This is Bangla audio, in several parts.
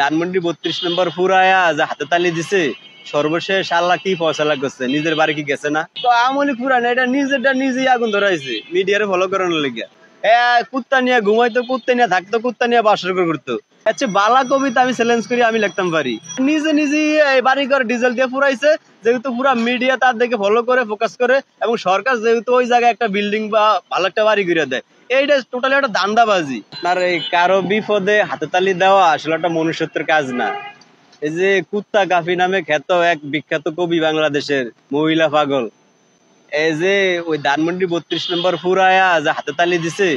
ধানমন্ডি 32 নম্বর ফুরায়া যে হাতে তালি দিছে সর্বশেষ আল্লাহ কি ফয়সালা করছে, নিজের বাড়ি কি গেছে না? তো আমলি ফুরান এটা নিজেরটা নিজেই আগুন ধরাইছে মিডিয়ারে ফলো করানোর লেগে। কুত্তা নিয়ে ঘুমাইতো, কুত্তা নিয়ে থাকতো, কুত্তা নিয়ে বাসর করতো। আচ্ছা বালা কবিতা আমি চ্যালেঞ্জ করি আমি লিখতাম পারি। নিজে নিজেই বাড়ি ঘর ডিজেল দিয়ে ফুরাইছে, যেহেতু পুরা মিডিয়া তার দিকে ফলো করে ফোকাস করে, এবং সরকার যেহেতু ওই জায়গায় একটা বিল্ডিং বা ভালো একটা বাড়ি ঘুরে দেয়, এইটা টোটালি একটা দান্দাবাজি। আর এই কারো বিপদে হাতে তালি দেওয়া আসলে একটা মনুষ্যত্বের কাজ না। এই যে কুত্তা কাফি নামে খ্যাত এক বিখ্যাত কবি বাংলাদেশের, মহিলা পাগল, এই যে ওই ধানমন্ডি 32 নম্বর ফুরায়া যে হাতে তালি দিছে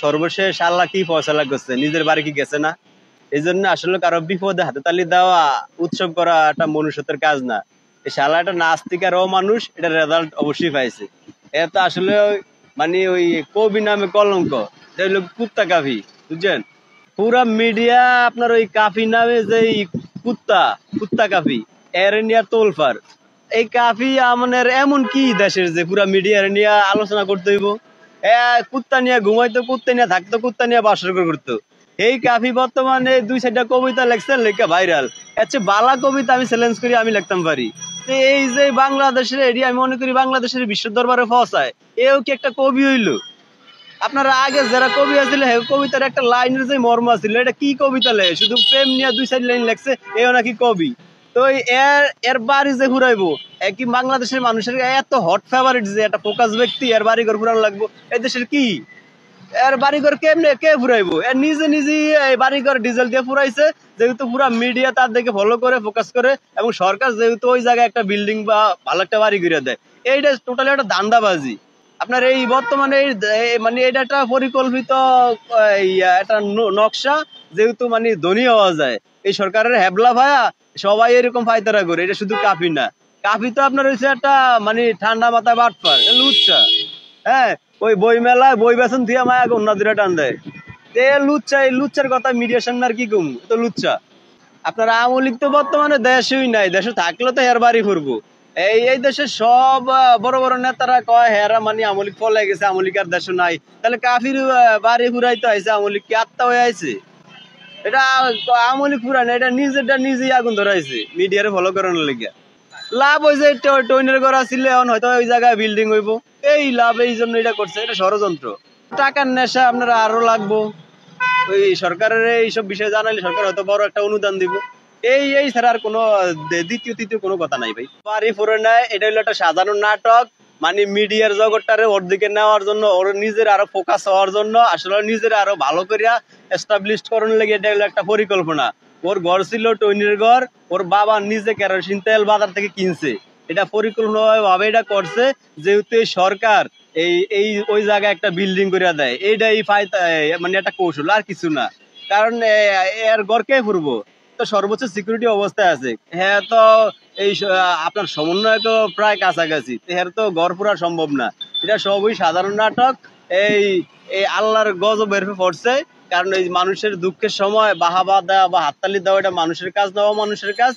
সর্বশেষ আল্লাহ কি ফয়সালা করছে, নিজের বাড়ি কি গেছে না? এই জন্য আসলে কারো বিপদে হাতে তালি দেওয়া, উৎসব করা একটা মনুষ্যত্বের কাজ না। এই শালা একটা নাস্তিক আর মানুষ, এটা রেজাল্ট অবশ্যই পাইছে। এটা আসলে মানে ওই কবি নামে কলঙ্ক, এটা হইলো কুত্তা কাফি, বুঝছেন? পুরা মিডিয়া আপনার ওই কাফি নামে যে কুত্তা কুত্তা কাফি এর নিয়ে তোলফার। এই কাফি আমাদের এমন কি দেশের যে পুরা মিডিয়ার নিয়ে আলোচনা করতে হইব? কুত্তা নিয়ে ঘুমাইতো, কুত্তা নিয়ে থাকতো, কুত্তা নিয়ে বাসর করতো। এই কাফি বর্তমানে 2-4টা কবিতা লেখছে, লেখা ভাইরাল। আচ্ছা বালা কবিতা আমি চ্যালেঞ্জ করি আমি লিখতাম পারি। এই যে বাংলাদেশের এরিয়া আমি মনে করি বাংলাদেশের বিশ্ব দরবারে পৌঁছায়, এও কি একটা কবি হইলো? আপনারা আগে যারা কবি আছিল কবিতার একটা লাইনের যে মর্ম ছিল, এটা কি কবিতা লেখে? শুধু প্রেম নিয়ে 2-4 লাইন লেখছে, এও নাকি কবি? তো এর এর বাড়ি যে ঘুরাইবো, কি বাংলাদেশের মানুষের এত হট ফেভারিট যে একটা ফোকাস ব্যক্তি এর বাড়ি ঘর ঘুরানো লাগবো? এই দেশের কি এর বাড়িঘর কেমনে কে ফুরাইবো? এর নিজে নিজেই এই বাড়িঘর ডিজেল দিয়ে ফুরাইছে, যেহেতু পুরা মিডিয়া তার দিকে ফলো করে ফোকাস করে, এবং সরকার যেহেতু ওই জায়গায় একটা বিল্ডিং বা ভালো একটা বাড়ি ঘুরে দেয়, এইটা টোটালি একটা দান্দাবাজি। আপনার এই বর্তমানে মানে এটা একটা পরিকল্পিত একটা নকশা, যেহেতু মানে ধনী হওয়া যায়। এই সরকারের হ্যাবলা ভায়া সবাই এরকম ফায়তারা করে। এটা শুধু কাফি না, কাফি তো আপনার হচ্ছে একটা মানে ঠান্ডা মাথা বাটপার, লুচ্চা। হ্যাঁ, ওই বই মেলায় বই বেসন দিয়ে মায়া অন্য দূরে টান দেয়। লুচ্চা, এই লুচ্চার কথা মিডিয়ার সামনে আর কি কম, তো লুচ্চা। আপনার আওয়ামী লীগ তো বর্তমানে দেশেই নাই, দেশে থাকলে তো হের বাড়ি ফুরবো। এই দেশে সব বড় বড় নেতারা কয় হেরা মানে আওয়ামী লীগ ফলে গেছে, আওয়ামী লীগ আর দেশে নাই। তাহলে কাফির বাড়ি ফুরাইতে আইছে, আওয়ামী লীগ কি আত্মা হয়ে আইছে? এটা আওয়ামী লীগ ফুরায় না, এটা নিজেরটা নিজেই আগুন ধরাইছে মিডিয়ারে ফলো করানোর লেগে। লাভ হয়েছে টইনের ঘর আসলে এখন হয়তো ওই জায়গায় বিল্ডিং হইব, এই লাভ এই জন্য এটা করছে। এটা ষড়যন্ত্র, টাকার নেশা আপনারা আরো লাগবো। ওই সরকারের এইসব বিষয়ে জানালে সরকার হয়তো বড় একটা অনুদান দিব, এই ছাড়া আর কোনো দ্বিতীয় তৃতীয় কোনো কথা নাই ভাই। বাড়ি ফুরে নেয়, এটা হলো একটা সাধারণ নাটক। মানে মিডিয়ার জগৎটারে ওর দিকে নেওয়ার জন্য, ওর নিজের আরো ফোকাস হওয়ার জন্য, আসলে নিজের আরো ভালো করিয়া এস্টাবলিশ করার লেগে এটা হলো একটা পরিকল্পনা। ওর ঘর ছিল টইনের ঘর, ওর বাবা নিজে কেরোসিন তেল বাজার থেকে কিনছে। এটা পরিকল্পনা ভাবে এটা করছে, যেহেতু এই সরকার এই এই ওই জায়গায় একটা বিল্ডিং করে দেয়, এইটাই মানে একটা কৌশল, আর কিছু না। কারণ এর ঘর কে ফুরবো? তো সর্বোচ্চ সিকিউরিটি অবস্থায় আছে। হ্যাঁ, তো এই আপনার সমন্বয় তো প্রায় কাছাকাছি, এর তো ঘর পুরা সম্ভব না। এটা সবই সাধারণ নাটক। এই এই আল্লাহর গজব এর পড়ছে। কারণ এই মানুষের দুঃখের সময় বাহাবা দেওয়া বা হাততালি দেওয়া এটা মানুষের কাজ না, অমানুষের কাজ।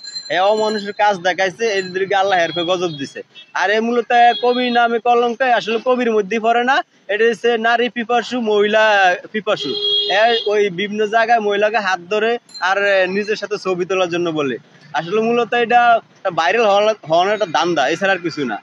অমানুষের কাজ দেখাইছে, এদেরকে আল্লাহ হেরফে গজব দিছে। আর এই মূলত কবি নামে কলঙ্ক, আসলে কবির মধ্যেই পড়ে না। এটা হচ্ছে নারী পিপাসু, মহিলা পিপাসু। ওই বিভিন্ন জায়গায় মহিলাকে হাত ধরে আর নিজের সাথে ছবি তোলার জন্য বলে। আসলে মূলত এটা ভাইরাল হওয়ার একটা দান্দা, এছাড়া আর কিছু না।